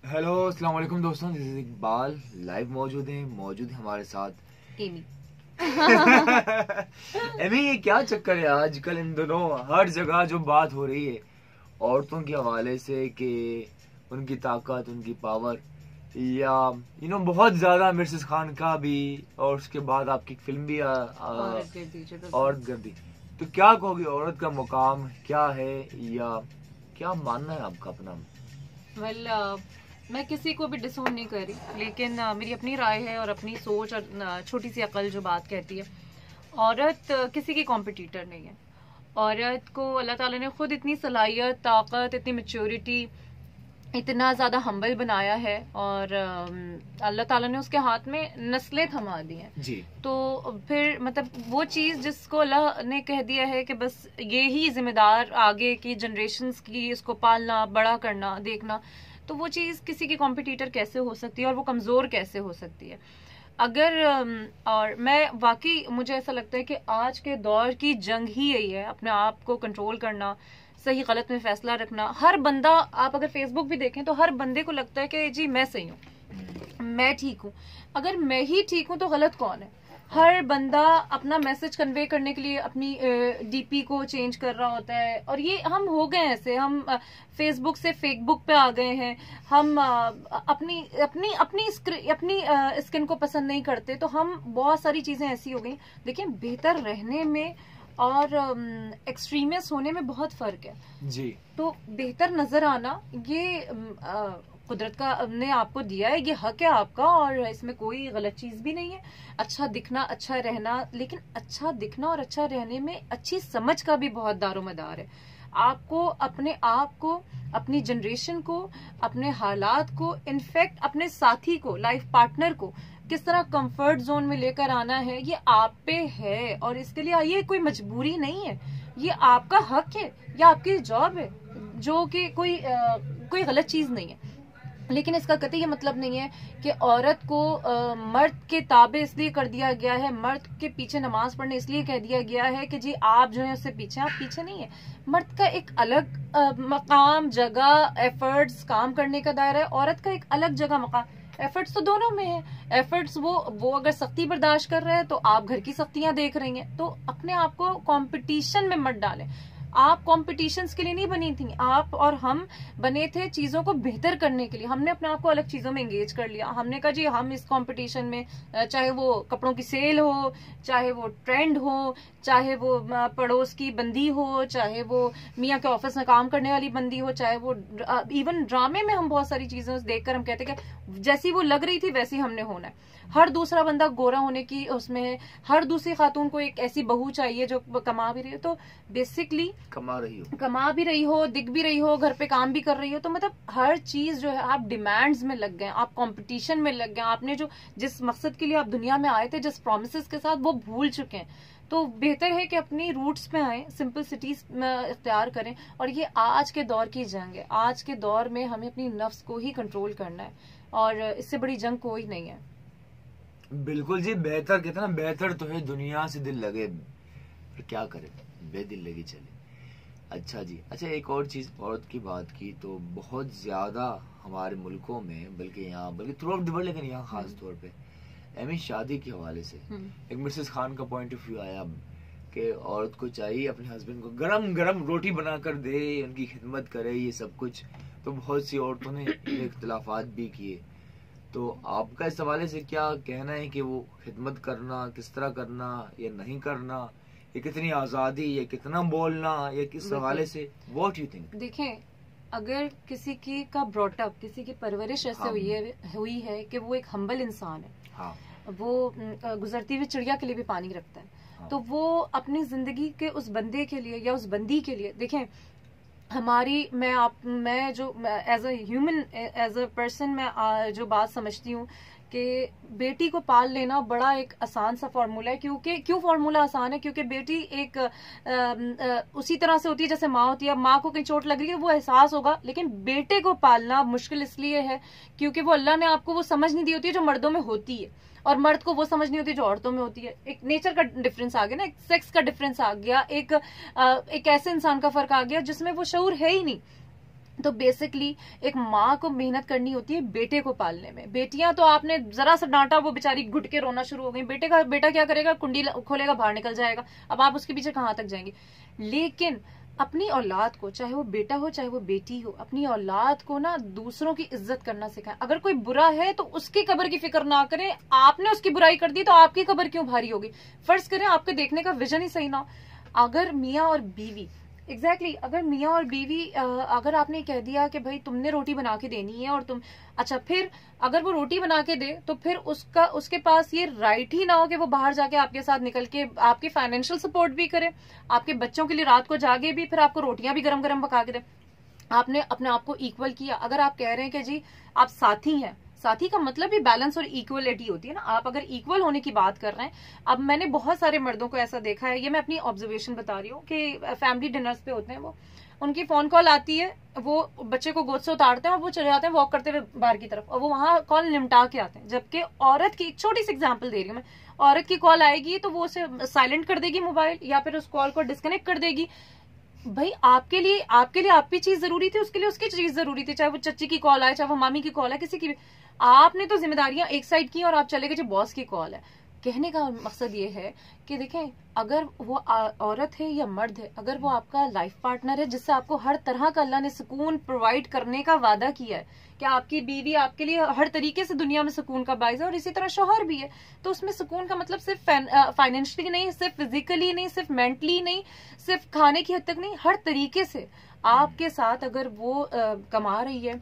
Hello अस्सलाम वालेकुम दोस्तों, दिस इज इकबाल लाइव मौजूद है हमारे साथ एमी। एमी, ये क्या चक्कर है आजकल इन दिनों हर जगह जो बात हो रही है औरतों के हवाले से कि उनकी ताकत, उनकी पावर, या बहुत ज्यादा मिर्सिस खान का भी, और उसके बाद आपकी फिल्म भी औरत गर्दी। तो क्या कहोगे, औरत का मुकाम क्या है या क्या मानना है आपका अपना? वेल मैं किसी को भी डिसोन नहीं कर रही, लेकिन मेरी अपनी राय है और अपनी सोच और छोटी सी अकल जो बात कहती है, औरत किसी की कॉम्पिटिटर नहीं है। औरत को अल्लाह ताला ने खुद इतनी सलाहियत, ताकत, इतनी मैच्योरिटी, इतना ज्यादा हम्बल बनाया है, और अल्लाह ताला ने उसके हाथ में नस्लें थमा दी हैं जी। तो फिर मतलब वो चीज जिसको अल्लाह ने कह दिया है कि बस ये ही जिम्मेदार आगे की जनरेशन्स की, इसको पालना, बड़ा करना, देखना, तो वो चीज किसी की कॉम्पिटिटर कैसे हो सकती है और वो कमजोर कैसे हो सकती है? अगर और मैं वाकई, मुझे ऐसा लगता है कि आज के दौर की जंग ही यही है, अपने आप को कंट्रोल करना, सही गलत में फैसला रखना। हर बंदा, आप अगर फेसबुक भी देखें तो हर बंदे को लगता है कि जी मैं सही हूँ, मैं ठीक हूँ। अगर मैं ही ठीक हूँ तो गलत कौन है? हर बंदा अपना मैसेज कन्वे करने के लिए अपनी डीपी को चेंज कर रहा होता है, और ये हम हो गए ऐसे, हम फेसबुक से फेकबुक पे आ गए हैं। हम अपनी अपनी अपनी अपनी स्किन को पसंद नहीं करते, तो हम बहुत सारी चीजें ऐसी हो गई। देखिए, बेहतर रहने में और एक्सट्रीमिस्ट होने में बहुत फर्क है जी। तो बेहतर नजर आना, ये कुदरत का ने आपको दिया है, ये हक है आपका, और इसमें कोई गलत चीज भी नहीं है। अच्छा दिखना, अच्छा रहना, लेकिन अच्छा दिखना और अच्छा रहने में अच्छी समझ का भी बहुत दारोमदार है। आपको अपने आप को, अपनी जनरेशन को, अपने हालात को, इनफैक्ट अपने साथी को, लाइफ पार्टनर को किस तरह कंफर्ट जोन में लेकर आना है, ये आप पे है। और इसके लिए ये कोई मजबूरी नहीं है, ये आपका हक है, ये आपकी जॉब है, जो कि कोई गलत चीज नहीं है। लेकिन इसका कतई ये मतलब नहीं है कि औरत को मर्द के ताबे इसलिए कर दिया गया है, मर्द के पीछे नमाज पढ़ने इसलिए कह दिया गया है कि जी आप जो है उससे पीछे, आप पीछे नहीं है। मर्द का एक अलग मकाम, जगह, एफर्ट्स, काम करने का दायरा है। औरत का एक अलग जगह, मकाम, एफर्ट्स तो दोनों में है। एफर्ट्स वो अगर सख्ती बर्दाश्त कर रहे हैं तो आप घर की सख्तियां देख रही हैं। तो अपने आप को कंपटीशन में मत डालें। आप कॉम्पिटिशन्स के लिए नहीं बनी थी, आप और हम बने थे चीजों को बेहतर करने के लिए। हमने अपने आप को अलग चीजों में एंगेज कर लिया। हमने कहा जी हम इस कंपटीशन में, चाहे वो कपड़ों की सेल हो, चाहे वो ट्रेंड हो, चाहे वो पड़ोस की बंदी हो, चाहे वो मियाँ के ऑफिस में काम करने वाली बंदी हो, चाहे वो इवन ड्रामे में हम बहुत सारी चीजें देखकर हम कहते कि जैसी वो लग रही थी वैसी हमने होना है। हर दूसरा बंदा गोरा होने की उसमें है, हर दूसरी खातून को एक ऐसी बहू चाहिए जो कमा भी रही हो। तो बेसिकली कमा भी रही हो, दिख भी रही हो, घर पे काम भी कर रही हो, तो मतलब हर चीज जो है, आप डिमांड्स में लग गए, आप कंपटीशन में लग गए। आपने जो जिस मकसद के लिए आप दुनिया में आए थे, जिस प्रोमिसेस के साथ, वो भूल चुके हैं। तो बेहतर है कि अपनी रूट्स पे आए, सिंपलिसिटीज इख्तियार करें। और ये आज के दौर की जंग है। आज के दौर में हमें अपनी नफ्स को ही कंट्रोल करना है, और इससे बड़ी जंग कोई नहीं है। बिल्कुल जी। बेहतर कहते ना, बेहतर तो है दुनिया से दिल लगे, पर क्या करे, बेदिल लगी चले। अच्छा जी। अच्छा, एक और चीज, औरत की बात की तो बहुत ज्यादा हमारे मुल्कों में, बल्कि थ्रू आउट द वर्ल्ड, लेकिन यहाँ खास तौर पे एमी, शादी के हवाले से एक मिसेस खान का पॉइंट ऑफ व्यू आया कि औरत को चाहिए अपने हस्बैंड को गरम गरम रोटी बना कर दे, उनकी खिदमत करे, ये सब कुछ। तो बहुत सी औरतों ने इख्तलाफात भी किए। तो आपका इस हवाले से क्या कहना है कि वो खिदमत करना किस तरह करना या नहीं करना, या कितनी आजादी, या कितना बोलना, या किस हवाले से, व्हाट यू थिंक? देखें, अगर किसी की का ब्रॉटअप, किसी की परवरिश ऐसे हुई है कि वो एक हम्बल इंसान है, हाँ, वो गुजरती हुई चिड़िया के लिए भी पानी रखता है, हाँ, तो वो अपनी जिंदगी के उस बंदे के लिए या उस बंदी के लिए, देखें हमारी, मैं जो as a human, as a person, मैं जो बात समझती हूँ कि बेटी को पाल लेना बड़ा एक आसान सा फॉर्मूला है। क्यों फॉर्मूला आसान है? क्योंकि बेटी एक उसी तरह से होती है जैसे माँ होती है। माँ को कहीं चोट लग रही है, वो एहसास होगा, लेकिन बेटे को पालना मुश्किल इसलिए है क्योंकि वो अल्लाह ने आपको वो समझ नहीं दी होती है जो मर्दों में होती है, और मर्द को वो समझ नहीं होती जो औरतों में होती है। एक नेचर का डिफरेंस आ गया ना, एक सेक्स का डिफरेंस आ गया, एक ऐसे इंसान का फर्क आ गया जिसमें वो शऊर है ही नहीं। तो बेसिकली एक माँ को मेहनत करनी होती है बेटे को पालने में। बेटियां तो आपने जरा सा डांटा वो बेचारी घुट के रोना शुरू हो गई, बेटा क्या करेगा, कुंडी खोलेगा बाहर निकल जाएगा, अब आप उसके पीछे कहाँ तक जाएंगे। लेकिन अपनी औलाद को, चाहे वो बेटा हो चाहे वो बेटी हो, अपनी औलाद को ना दूसरों की इज्जत करना सिखाएं। अगर कोई बुरा है तो उसकी कब्र की फिक्र ना करें, आपने उसकी बुराई कर दी तो आपकी कब्र क्यों भारी होगी। फर्ज करें आपके देखने का विजन ही सही ना हो। अगर मियाँ और बीवी अगर मियाँ और बीवी अगर आपने कह दिया कि भाई तुमने रोटी बना के देनी है और तुम, अच्छा फिर अगर वो रोटी बना के दे तो फिर उसके पास ये राइट ही ना हो कि वो बाहर जाके आपके साथ निकल के आपकी फाइनेंशियल सपोर्ट भी करे, आपके बच्चों के लिए रात को जागे भी, फिर आपको रोटियां भी गरम गरम पका के दे। आपने अपने आप को इक्वल किया। अगर आप कह रहे हैं कि जी आप साथी हैं, साथी का मतलब भी बैलेंस और इक्वलिटी होती है ना। आप अगर इक्वल होने की बात कर रहे हैं, अब मैंने बहुत सारे मर्दों को ऐसा देखा है, ये मैं अपनी ऑब्जर्वेशन बता रही हूँ कि फैमिली डिनर्स पे होते हैं वो, उनकी फोन कॉल आती है, वो बच्चे को गोद से उतारते हैं और वो चले जाते हैं वॉक करते हुए बाहर की तरफ, और वो वहां कॉल निपटा के आते हैं। जबकि औरत की, एक छोटी सी एग्जांपल दे रही हूँ मैं, औरत की कॉल आएगी तो वो उसे साइलेंट कर देगी मोबाइल, या फिर उस कॉल को डिस्कनेक्ट कर देगी। भाई आपके लिए आपकी चीज जरूरी थी, उसके लिए उसकी चीज जरूरी थी, चाहे वो चच्ची की कॉल आए, चाहे वो मामी की कॉल है, किसी की भी। आपने तो जिम्मेदारियां एक साइड की और आप चले गए जो बॉस की कॉल है। कहने का मकसद ये है कि देखें, अगर वो औरत है या मर्द है, अगर वो आपका लाइफ पार्टनर है जिससे आपको हर तरह का अल्लाह ने सुकून प्रोवाइड करने का वादा किया है कि आपकी बीवी आपके लिए हर तरीके से दुनिया में सुकून का बाइस है, और इसी तरह शौहर भी है, तो उसमें सुकून का मतलब सिर्फ फाइनेंशियली नहीं, सिर्फ फिजिकली नहीं, सिर्फ मेंटली नहीं, सिर्फ खाने की हद तक नहीं, हर तरीके से आपके साथ अगर वो कमा रही है,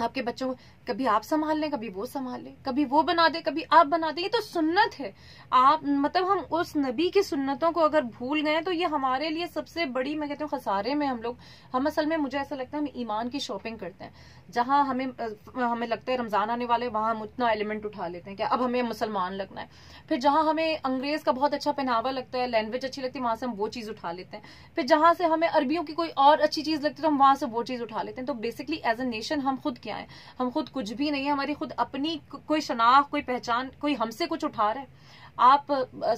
आपके बच्चों को कभी आप संभाल लें, कभी वो संभाल लें, कभी वो बना दे, कभी आप बना दे, ये तो सुन्नत है। आप मतलब हम उस नबी की सुन्नतों को अगर भूल गए तो ये हमारे लिए सबसे बड़ी, मैं कहती हूँ, खसारे में हम असल में, मुझे ऐसा लगता है हम ईमान की शॉपिंग करते हैं। जहां हमें लगता है रमजान आने वाले, वहां हम उतना एलिमेंट उठा लेते हैं कि अब हमें मुसलमान लगना है। फिर जहां हमें अंग्रेज का बहुत अच्छा पहनावा लगता है, लैंग्वेज अच्छी लगती है, वहां से हम वो चीज उठा लेते हैं। फिर जहां से हमें अरबियों की कोई और अच्छी चीज लगती है तो हम वहां से वो चीज उठा लेते हैं। तो बेसिकली एज अ नेशन हम खुद क्या है, हम खुद कुछ भी नहीं है, हमारी खुद अपनी कोई शनाख्त, कोई पहचान, कोई हमसे कुछ उठा रहा है। आप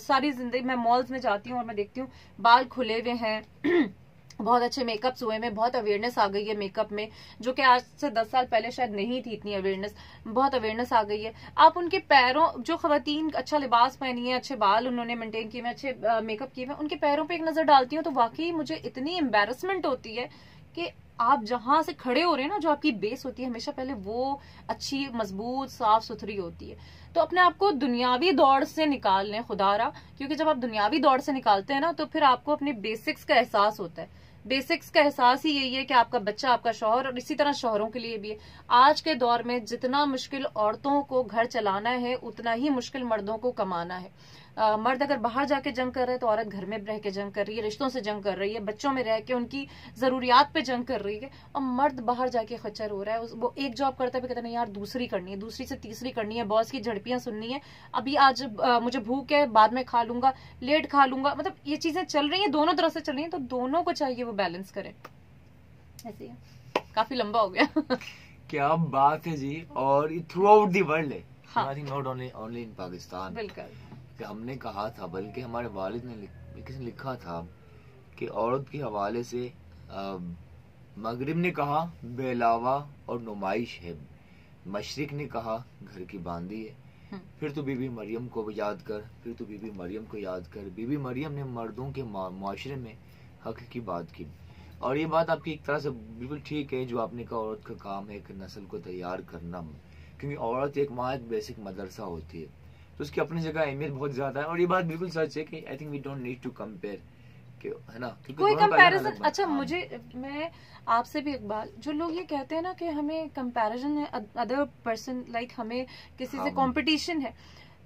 सारी जिंदगी, मैं मॉल्स में जाती हूँ और मैं देखती हूँ बाल खुले हुए हैं बहुत अच्छे मेकअप्स हुए में, बहुत अवेयरनेस आ गई है मेकअप में, जो कि आज से 10 साल पहले शायद नहीं थी इतनी अवेयरनेस, बहुत अवेयरनेस आ गई है। आप उनके पैरों, जो खवातीन अच्छा लिबास पहनी है, अच्छे बाल उन्होंने मेंटेन किए हुए, अच्छे मेकअप किए हुए, उनके पैरों पे एक नजर डालती हूँ तो वाकई मुझे इतनी एम्बेरसमेंट होती है कि आप जहां से खड़े हो रहे हैं ना, जो आपकी बेस होती है हमेशा पहले वो अच्छी, मजबूत, साफ सुथरी होती है। तो अपने आप को दुनियावी दौड़ से निकाल लें खुदारा, क्योंकि जब आप दुनियावी दौड़ से निकालते हैं ना तो फिर आपको अपने बेसिक्स का एहसास होता है। बेसिक्स का एहसास ही यही है कि आपका बच्चा आपका शौहर, और इसी तरह शौहरों के लिए भी है। आज के दौर में जितना मुश्किल औरतों को घर चलाना है उतना ही मुश्किल मर्दों को कमाना है। मर्द अगर बाहर जाके जंग कर रहे हैं तो औरत घर में रह के जंग कर रही है, रिश्तों से जंग कर रही है, बच्चों में रह के उनकी जरूरियात पे जंग कर रही है। और मर्द बाहर जाके खच्चर हो रहा है, वो एक जॉब करता है, कहता नहीं यार दूसरी करनी है, दूसरी से तीसरी करनी है, बॉस की झड़पियां सुननी है, अभी आज मुझे भूख है, बाद में खा लूंगा, लेट खा लूंगा, मतलब ये चीजें चल रही है, दोनों तरफ से चल रही है। तो दोनों को चाहिए वो बैलेंस करें। ऐसे ही काफी लंबा हो गया क्या बात है जी। और ये थ्रू आउट दी वर्ल्ड है, हाँ। I think not only in Pakistan. बिल्कुल कि हमने कहा था, बल्कि हमारे वालिद ने किसी ने लिखा था कि औरत के हवाले से मगरिब ने कहा बेलावा और नुमाइश है, मशरिक ने कहा घर की बांदी है, फिर तो बीबी मरियम को याद कर, फिर तो बीबी मरियम को याद कर। बीबी मरियम ने मर्दों के माशरे में हक की बात की। और ये बात आपकी एक तरह से बिल्कुल ठीक है जो आपने कहा, औरत का काम है एक नस्ल को तैयार करना, क्योंकि औरत एक माँ, एक बेसिक मदरसा होती है, तो उसकी अपनी जगह अहमियत बहुत ज्यादा है। और ये बात बिल्कुल सच है कि I think we don't need to compare, है ना, कोई कंपैरिजन। अच्छा मैं आपसे भी इकबाल, जो लोग ये कहते हैं ना कि हमें कंपैरिजन है अदर पर्सन, लाइक हमें किसी से कंपटीशन है,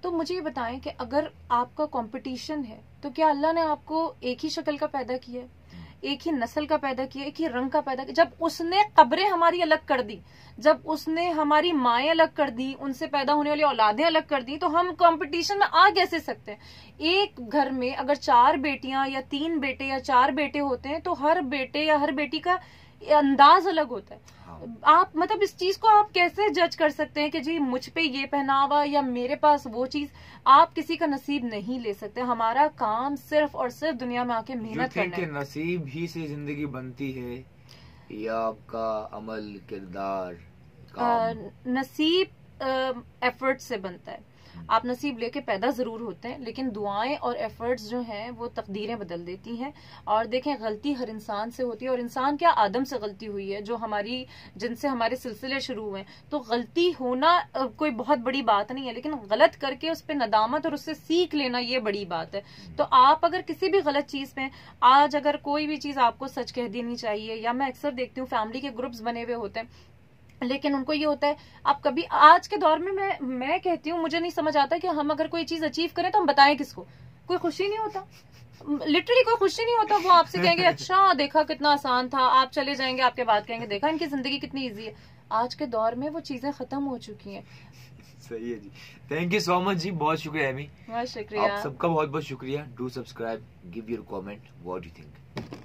तो मुझे ये बताएं कि अगर आपका कंपटीशन है तो क्या अल्लाह ने आपको एक ही शक्ल का पैदा किया है, एक ही नस्ल का पैदा किया, एक ही रंग का पैदा किया? जब उसने कब्रें हमारी अलग कर दी, जब उसने हमारी माएँ अलग कर दी, उनसे पैदा होने वाली औलादें अलग कर दी, तो हम कंपटीशन में आ कैसे सकते हैं? एक घर में अगर 4 बेटियां या 3 बेटे या 4 बेटे होते हैं तो हर बेटे या हर बेटी का अंदाज अलग होता है। आप मतलब इस चीज को आप कैसे जज कर सकते हैं कि जी मुझ पे ये पहनावा या मेरे पास वो चीज? आप किसी का नसीब नहीं ले सकते। हमारा काम सिर्फ और सिर्फ दुनिया में आके मेहनत करना है। नसीब ही से जिंदगी बनती है, या आपका अमल, किरदार, काम? नसीब एफर्ट से बनता है। आप नसीब लेके पैदा जरूर होते हैं, लेकिन दुआएं और एफर्ट्स जो हैं वो तकदीरें बदल देती हैं। और देखें, गलती हर इंसान से होती है, और इंसान क्या, आदम से गलती हुई है, जो जिनसे हमारे सिलसिले शुरू हुए। तो गलती होना कोई बहुत बड़ी बात नहीं है, लेकिन गलत करके उस पर नदामत और उससे सीख लेना, ये बड़ी बात है। तो आप अगर किसी भी गलत चीज में, आज अगर कोई भी चीज आपको सच कह देनी चाहिए, या मैं अक्सर देखती हूँ फैमिली के ग्रुप्स बने हुए होते हैं, लेकिन उनको ये होता है, आप कभी, आज के दौर में मैं कहती हूँ, मुझे नहीं समझ आता कि हम अगर कोई चीज अचीव करें तो हम बताएं किसको। कोई खुशी नहीं होता, लिटरली कोई खुशी नहीं होता। वो आपसे कहेंगे अच्छा देखा कितना आसान था, आप चले जाएंगे, आपके बाद कहेंगे देखा इनकी जिंदगी कितनी इजी है। आज के दौर में वो चीजें खत्म हो चुकी हैं। सही है जी, थैंक यू सो मच जी, बहुत शुक्रिया एमी। बहुत शुक्रिया, आप सबका बहुत बहुत शुक्रिया। Do subscribe, give your comment, what you think.